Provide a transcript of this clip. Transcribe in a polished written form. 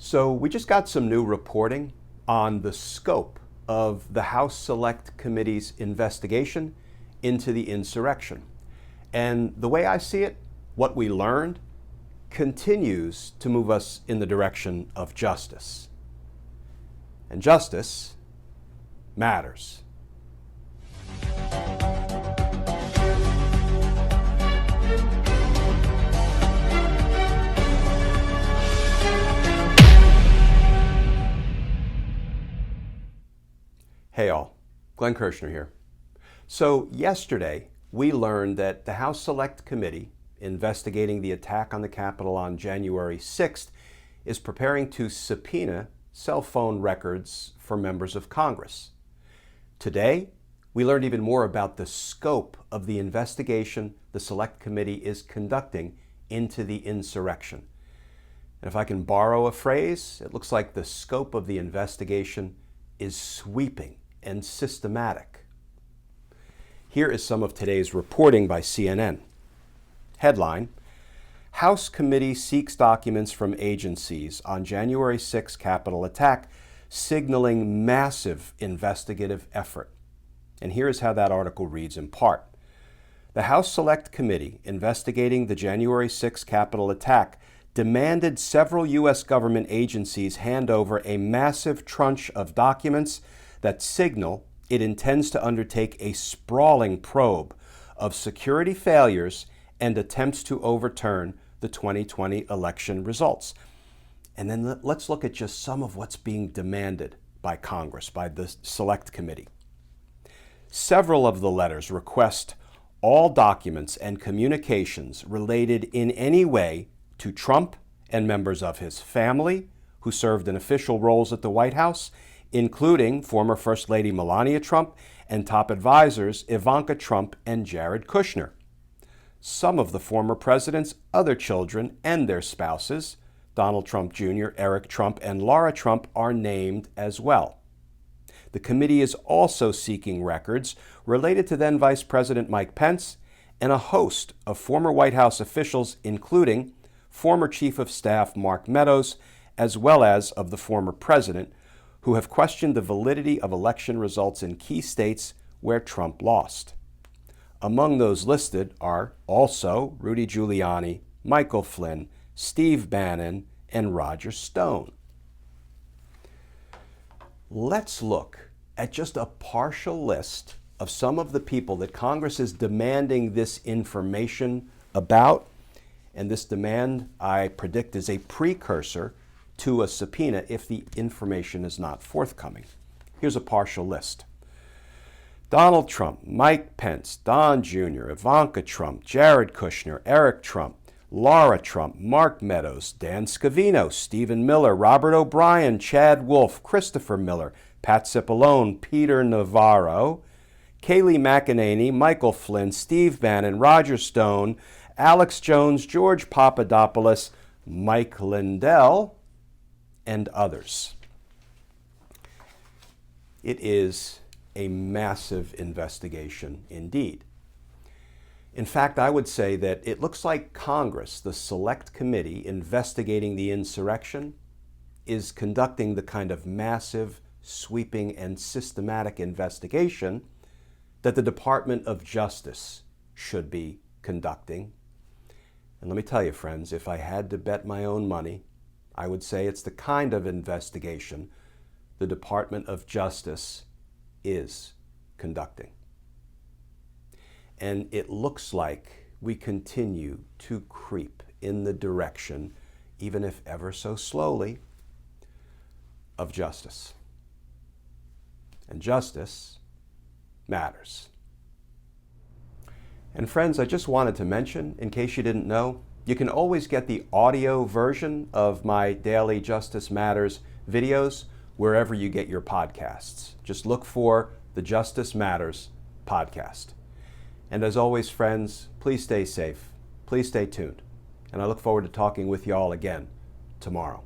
So we just got some new reporting on the scope of the House Select Committee's investigation into the insurrection. And the way I see it, what we learned continues to move us in the direction of justice. And justice matters. Hey all, Glenn Kushner here. So yesterday, we learned that the House Select Committee investigating the attack on the Capitol on January 6th is preparing to subpoena cell phone records for members of Congress. Today, we learned even more about the scope of the investigation the Select Committee is conducting into the insurrection. And if I can borrow a phrase, it looks like the scope of the investigation is sweeping and systematic. Here is some of today's reporting by CNN. Headline: House Committee seeks documents from agencies on January 6 Capitol attack, signaling massive investigative effort. And here is how that article reads in part. The House Select Committee investigating the January 6 Capitol attack demanded several U.S. government agencies hand over a massive tranche of documents that signal it intends to undertake a sprawling probe of security failures and attempts to overturn the 2020 election results. And then let's look at just some of what's being demanded by Congress, by the Select Committee. Several of the letters request all documents and communications related in any way to Trump and members of his family who served in official roles at the White House, including former First Lady Melania Trump and top advisors Ivanka Trump and Jared Kushner. Some of the former president's other children and their spouses, Donald Trump Jr., Eric Trump, and Lara Trump, are named as well. The committee is also seeking records related to then Vice President Mike Pence and a host of former White House officials, including former Chief of Staff Mark Meadows, as well as of the former president, who have questioned the validity of election results in key states where Trump lost. Among those listed are also Rudy Giuliani, Michael Flynn, Steve Bannon, and Roger Stone. Let's look at just a partial list of some of the people that Congress is demanding this information about. And this demand, I predict, is a precursor to a subpoena if the information is not forthcoming. Here's a partial list. Donald Trump, Mike Pence, Don Jr., Ivanka Trump, Jared Kushner, Eric Trump, Lara Trump, Mark Meadows, Dan Scavino, Stephen Miller, Robert O'Brien, Chad Wolf, Christopher Miller, Pat Cipollone, Peter Navarro, Kayleigh McEnany, Michael Flynn, Steve Bannon, Roger Stone, Alex Jones, George Papadopolous, Mike Lindell, and others. It is a massive investigation indeed. In fact, I would say that it looks like Congress, the Select Committee investigating the insurrection, is conducting the kind of massive, sweeping, and systematic investigation that the Department of Justice should be conducting. And let me tell you, friends, if I had to bet my own money, I would say it's the kind of investigation the Department of Justice is conducting. And it looks like we continue to creep in the direction, even if ever so slowly, of justice. And justice matters. And friends, I just wanted to mention, in case you didn't know, you can always get the audio version of my daily Justice Matters videos wherever you get your podcasts. Just look for the Justice Matters podcast. And as always, friends, please stay safe. Please stay tuned. And I look forward to talking with you all again tomorrow.